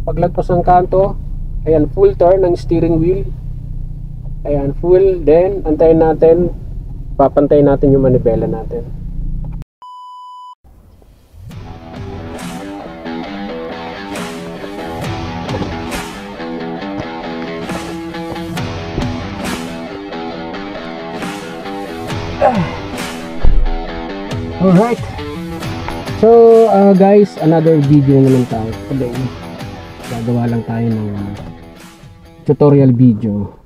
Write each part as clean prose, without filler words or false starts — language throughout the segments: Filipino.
paglagpas ng kanto, ayan, full turn ng steering wheel. Ayan, full. Then antayin natin, papantayin natin yung manibela natin. Alright. So guys, another video naman tayo today. Gagawa lang tayo ng tutorial video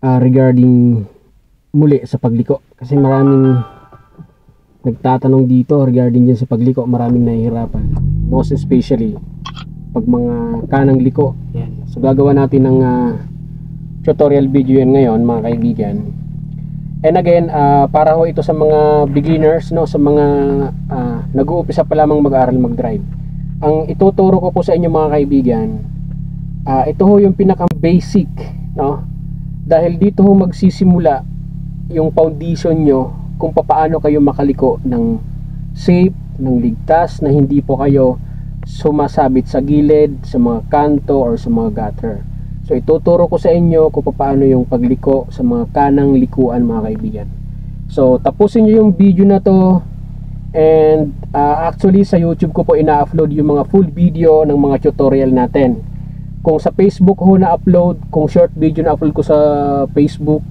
regarding muli sa pagliko. Kasi maraming nagtatanong dito regarding dyan sa pagliko. Maraming nahihirapan, most especially pag mga kanang liko. Yan. So gagawa natin ng tutorial video yan ngayon, mga kaibigan. And again, para ho ito sa mga beginners, no, sa mga nag-uumpisa pa lamang mag-aral mag-drive. Ang ituturo ko po sa inyo, mga kaibigan, ito ho yung pinaka-basic, no? Dahil dito ho magsisimula yung foundation nyo kung paano kayo makaliko ng safe, ng ligtas, na hindi po kayo sumasabit sa gilid, sa mga kanto or sa mga gutter. So ituturo ko sa inyo kung paano yung pagliko sa mga kanang likuan, mga kaibigan. So tapusin nyo yung video na to. And actually sa YouTube ko po ina-upload yung mga full video ng mga tutorial natin. Kung sa Facebook ho na-upload, kung short video na-upload ko sa Facebook,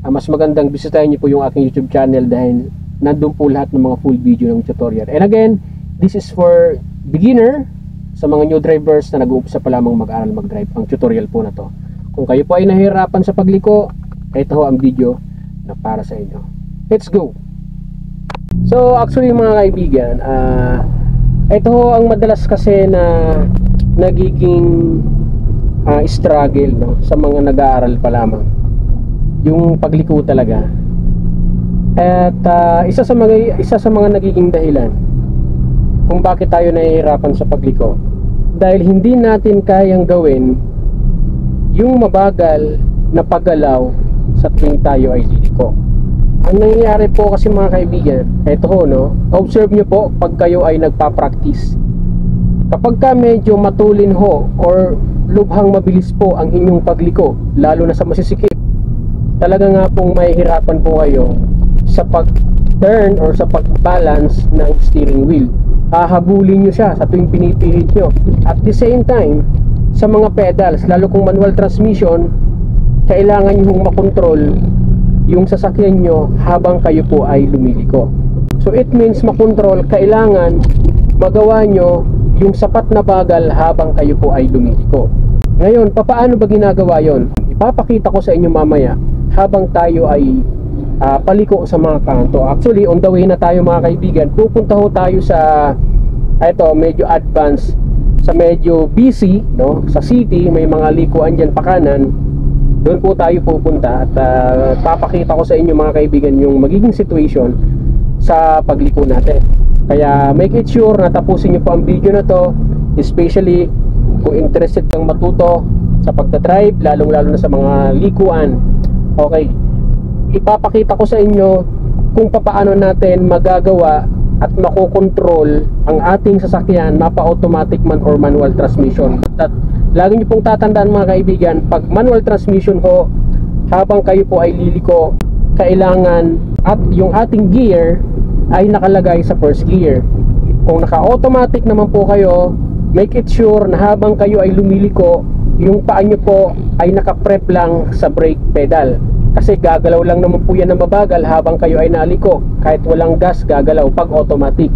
mas magandang bisitahin nyo po yung aking YouTube channel dahil nandun po lahat ng mga full video ng tutorial. And again, this is for beginner, sa mga new drivers na nag-uumpisa pa lamang mag-aral mag-drive. Ang tutorial po na to. Kung kayo po ay nahihirapan sa pagliko, ito ho ang video na para sa inyo. Let's go! So actually, mga kaibigan, ito ho ang madalas kasi na nagiging struggle, no, sa mga nag-aaral pa lamang, yung pagliko talaga. At isa sa mga nagiging dahilan kung bakit tayo nahihirapan sa pagliko, dahil hindi natin kayang gawin yung mabagal na paggalaw sa tuwing tayo ay liliko. Ang nangyayari po kasi, mga kaibigan, eto ho, no, observe nyo po pag kayo ay nagpa-practice. Kapag ka medyo matulin ho or lubhang mabilis po ang inyong pagliko, lalo na sa masisikip, talaga nga pong mahihirapan po kayo sa pag-turn or sa pag-balance ng steering wheel. Hahabulin nyo siya sa tuwing pinipihit nyo. At the same time, sa mga pedals, lalo kung manual transmission, kailangan nyo makontrol yung sasakyan nyo habang kayo po ay lumiliko. So it means makontrol, kailangan magawa nyo yung sapat na bagal habang kayo po ay lumiliko. Ngayon, paano ba ginagawa yon? Ipapakita ko sa inyo mamaya habang tayo ay paliko sa mga kanto. Actually, on the way na tayo, mga kaibigan. Pupunta ho tayo sa medyo advanced, sa medyo busy, no, sa city. May mga likuan dyan pa kanan. Doon po tayo pupunta. At papakita ko sa inyo, mga kaibigan, yung magiging situation sa pagliko natin. Kaya make it sure na tapusin nyo po ang video na to, especially kung interested kang matuto sa pagdadrive, lalong-lalo na sa mga likuan. Okay, ipapakita ko sa inyo kung paano natin magagawa at makokontrol ang ating sasakyan, mapa-automatic man or manual transmission. At lagi nyo pong tatandaan, mga kaibigan, pag manual transmission ho, habang kayo po ay liliko, kailangan at yung ating gear ay nakalagay sa first gear. Kung naka-automatic naman po kayo, make it sure na habang kayo ay lumiliko, yung paa nyo po ay naka-prep lang sa brake pedal. Kasi gagalaw lang naman po yan na mabagal habang kayo ay naliko. Kahit walang gas, gagalaw pag automatic.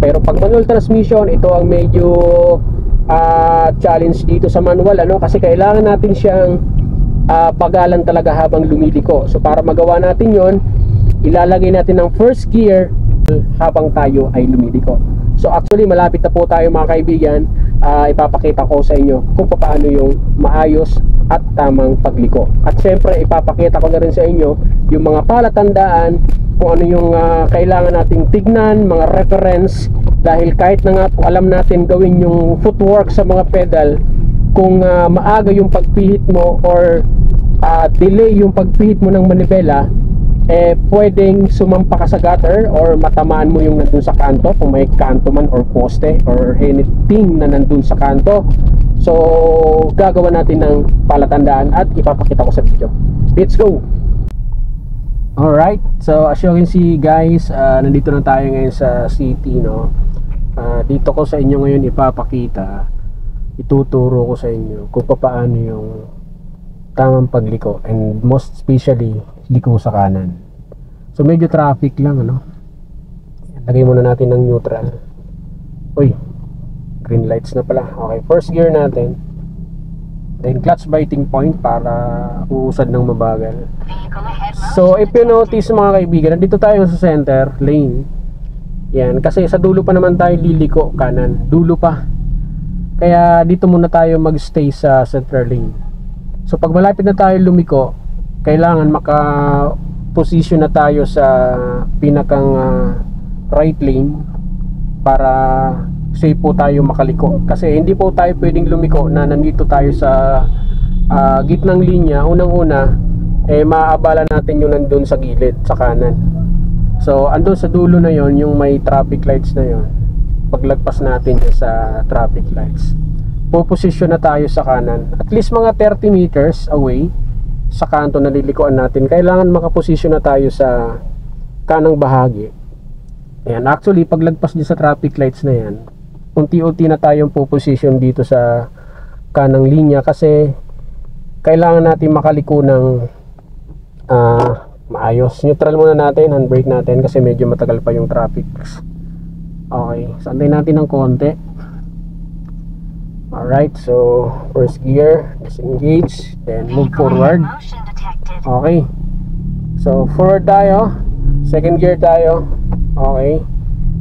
Pero pag manual transmission, ito ang medyo challenge dito sa manual, ano? Kasi kailangan natin siyang pagalan talaga habang lumiliko. So para magawa natin yon, ilalagay natin ng first gear habang tayo ay lumiliko. So actually, malapit na po tayo, mga kaibigan. Ipapakita ko sa inyo kung paano yung maayos at tamang pagliko. At syempre, ipapakita ko na rin sa inyo yung mga palatandaan, kung ano yung kailangan nating tignan, mga reference. Dahil kahit na nga po alam natin gawin yung footwork sa mga pedal, kung maaga yung pagpihit mo or delay yung pagpihit mo ng manibela, pwedeng sumampa ka sa gutter or matamaan mo yung nandun sa kanto, kung may kanto man or poste or anything na nandun sa kanto. So gagawa natin ng palatandaan at ipapakita ko sa video. Let's go! Alright, so as you can see guys, nandito na tayo ngayon sa city, no? Dito ko sa inyo ngayon ipapakita, ituturo ko sa inyo kung paano yung tamang pagliko, and most especially liko sa kanan. So medyo traffic lang, ano? Lagay muna natin ng neutral. Uy, green lights na pala. Okay, first gear natin, then clutch biting point para uusad ng mabagal. So if you notice mga kaibigan, nandito tayo sa center lane. Yan, kasi sa dulo pa naman tayo liliko kanan, dulo pa. Kaya dito muna tayo magstay sa center lane. So pag malapit na tayo lumiko, kailangan maka-position na tayo sa pinakang right lane para safe po tayo makaliko. Kasi hindi po tayo pwedeng lumiko na nandito tayo sa gitnang linya. Unang-una, maaabala natin yung nandun sa gilid, sa kanan. So andun sa dulo na yon, yung may traffic lights na yon, paglagpas natin sa traffic lights, po-position na tayo sa kanan. At least mga 30 meters away sa kanto na lilikuan natin, kailangan makaposisyon na tayo sa kanang bahagi. Ayan, actually paglagpas din sa traffic lights na yan, unti-unti na tayong po-position dito sa kanang linya, kasi kailangan natin makaliko ng maayos. Neutral muna natin, handbrake natin kasi medyo matagal pa yung traffic. Okay, santay natin ng konti. Alright, so first gear, disengage, then move forward. Okay, so forward tayo, second gear tayo. Okay,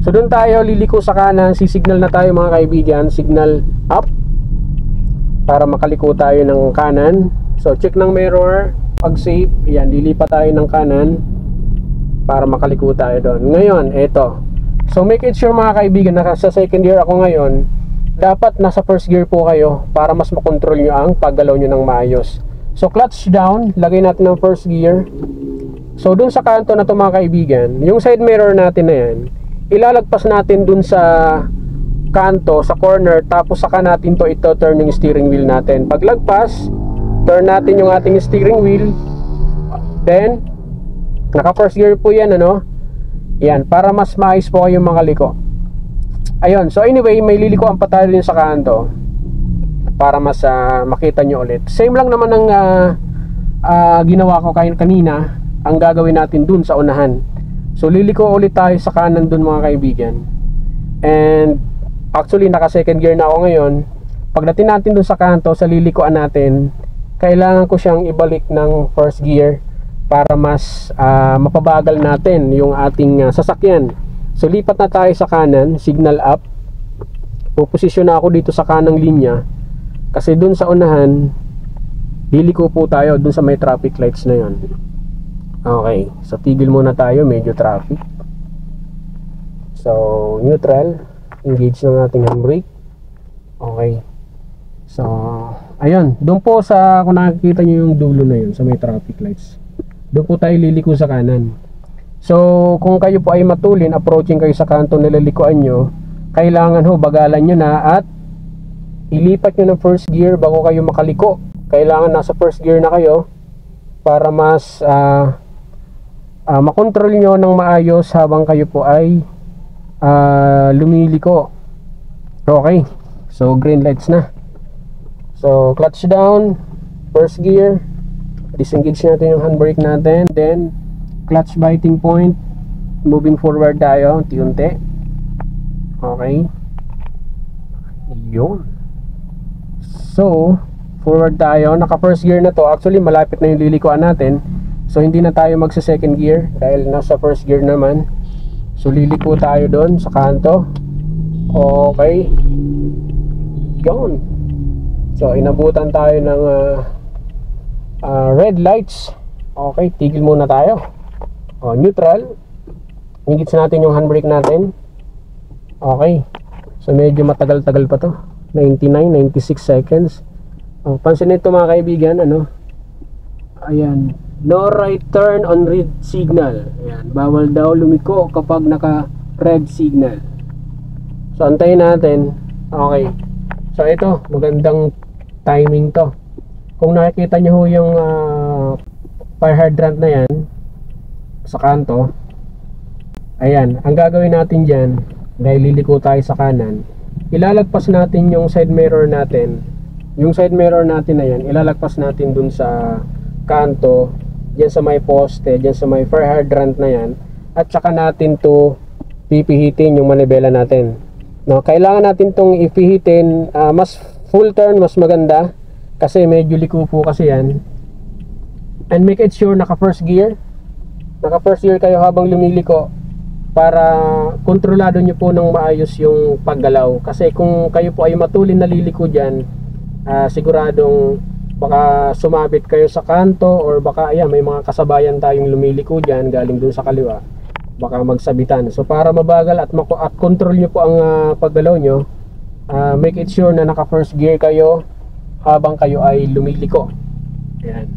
so dun tayo liliko sa kanan, sisignal na tayo mga kaibigan, signal up para makaliko tayo ng kanan. So check ng mirror, pag safe, yan, lilipat tayo ng kanan para makaliko tayo doon. Ngayon, eto, so make it sure mga kaibigan na sa second gear ako ngayon, dapat nasa first gear po kayo para mas makontrol nyo ang paggalaw nyo ng maayos. So clutch down, lagay natin ng first gear. So dun sa kanto na to mga kaibigan, yung side mirror natin na yan, ilalagpas natin dun sa kanto, sa corner, tapos saka natin to ito turn yung steering wheel natin. Paglagpas, turn natin yung ating steering wheel, then naka first gear po yan, ano? Yan, para mas maayos po kayong mga liko. Ayun, so anyway, may lilikuan pa tayo din sa kanto para mas makita nyo ulit. Same lang naman ang ginawa ko kanina. Ang gagawin natin dun sa unahan. So liliko ulit tayo sa kanan dun mga kaibigan. And actually naka second gear na ako ngayon. Pagdating natin dun sa kanto, sa lilikuan natin, kailangan ko siyang ibalik ng first gear para mas mapabagal natin yung ating sasakyan. So lipat na tayo sa kanan, signal up. Puposisyon na ako dito sa kanang linya kasi dun sa unahan liliko po tayo dun sa may traffic lights na yon. Okay, so tigil muna tayo, medyo traffic. So neutral, engage ng ating handbrake. Okay, so ayun, dun po sa, kung nakikita nyo yung dulo na yun sa may traffic lights, dun po tayo liliko sa kanan. So kung kayo po ay matulin, approaching kayo sa kanto nilalikuan nyo, kailangan ho bagalan nyo na at ilipat nyo ng first gear bago kayo makaliko. Kailangan nasa first gear na kayo para mas makontrol nyo ng maayos habang kayo po ay lumiliko. Okay, so green lights na. So clutch down, first gear, disengage natin yung handbrake natin, then clutch biting point, moving forward tayo unti-unti. Okay, yun. So forward tayo, naka first gear na to. Actually malapit na yung lilikuan natin, so hindi na tayo magsa second gear dahil nasa first gear naman. So liliko tayo doon sa kanto. Okay, yun. So inabutan tayo ng red lights. Okay, tigil muna tayo. Neutral, higit natin yung handbrake natin. Okay, so medyo matagal-tagal pa to, 96 seconds. Pansin nito mga kaibigan, ano, ayan, No right turn on red signal. Ayan, bawal daw lumiko kapag naka red signal. So antayin natin. Okay. So ito, magandang timing to. Kung nakikita nyo ho yung fire hydrant na yan sa kanto, ayan, ang gagawin natin dyan, dahil liliko tayo sa kanan, ilalagpas natin yung side mirror natin. Yung side mirror natin na yan, ilalagpas natin dun sa kanto, dyan sa may poste, dyan sa may fire hydrant na yan, at saka natin to pipihitin yung manibela natin. No, kailangan natin tong ipihitin mas full turn, mas maganda kasi medyo liko po kasi yan. And make it sure naka first gear kayo habang lumiliko para kontrolado nyo po ng maayos yung paggalaw. Kasi kung kayo po ay matulin na liliko dyan, siguradong baka sumabit kayo sa kanto, or baka ayan, may mga kasabayan tayong lumiliko dyan galing dun sa kaliwa, baka magsabitan. So para mabagal at control nyo po ang paggalaw nyo, make it sure na naka first gear kayo habang kayo ay lumiliko. Ayan.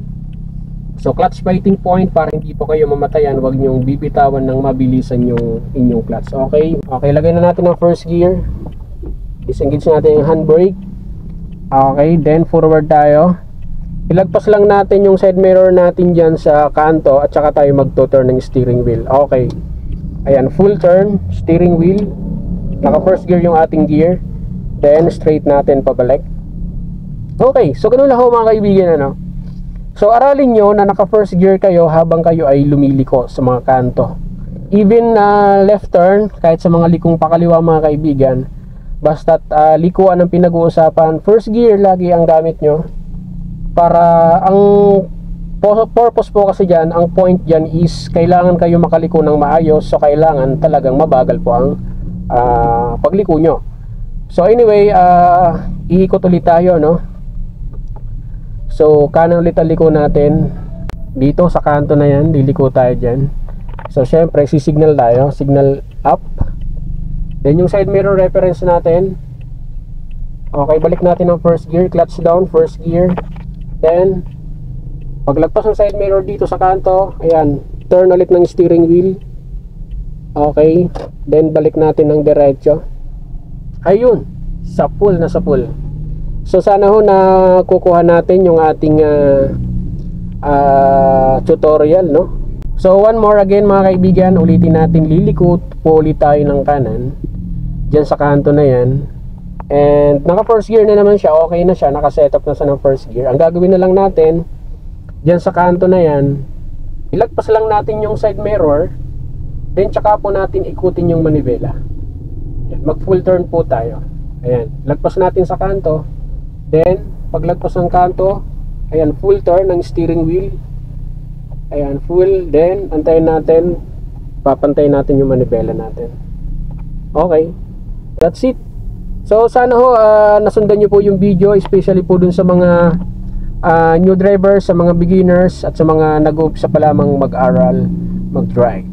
So clutch biting point, para hindi po kayo mamatayan, huwag nyong bibitawan ng mabilisan yung inyong clutch. Okay, lagay na natin ang first gear. Disengage natin yung handbrake. Okay, then forward tayo. Ilagpas lang natin yung side mirror natin dyan sa kanto, at saka tayo magto-turn ng steering wheel. Okay, ayan, full turn, steering wheel, naka first gear yung ating gear, then straight natin pabalik. Okay, so ganun lang ho mga kaibigan, ano. So aralin nyo na naka first gear kayo habang kayo ay lumiliko sa mga kanto. Even left turn, kahit sa mga likong pakaliwa mga kaibigan, basta't likuan ang pinag-uusapan, first gear lagi ang gamit nyo. Para ang purpose po kasi dyan, ang point dyan is kailangan kayo makaliko ng maayos. So kailangan talagang mabagal po ang pagliko nyo. So anyway, iikot ulit tayo, no. So kanan ulit ang liko natin. Dito sa kanto na yan, liliko tayo dyan. So syempre sisignal tayo, signal up. Then yung side mirror reference natin, okay, balik natin ang first gear, clutch down, first gear. Then paglagpas ng side mirror dito sa kanto, ayan, turn ulit ng steering wheel. Okay, then balik natin ng diretso. Ayun, sa full na sa full. So sana ho na kukuha natin yung ating tutorial, no. So one more again mga kaibigan, ulitin natin, liliko po ulit tayo ng kanan dyan sa kanto na yan. And naka first gear na naman siya, okay na siya, naka setup na siya ng first gear. Ang gagawin na lang natin dyan sa kanto na yan, ilagpas lang natin yung side mirror, then tsaka po natin ikutin yung manibela. Mag full turn po tayo. Ayan, lagpas natin sa kanto. Then paglagpas ng kanto, ayan, full turn ng steering wheel. Ayan, full. Then antayin natin, papantayin natin yung manibela natin. Okay, that's it. So sana ho nasundan nyo po yung video, especially po dun sa mga new drivers, sa mga beginners, at sa mga nag-uumpisa pa lamang mag-aral, mag-drive.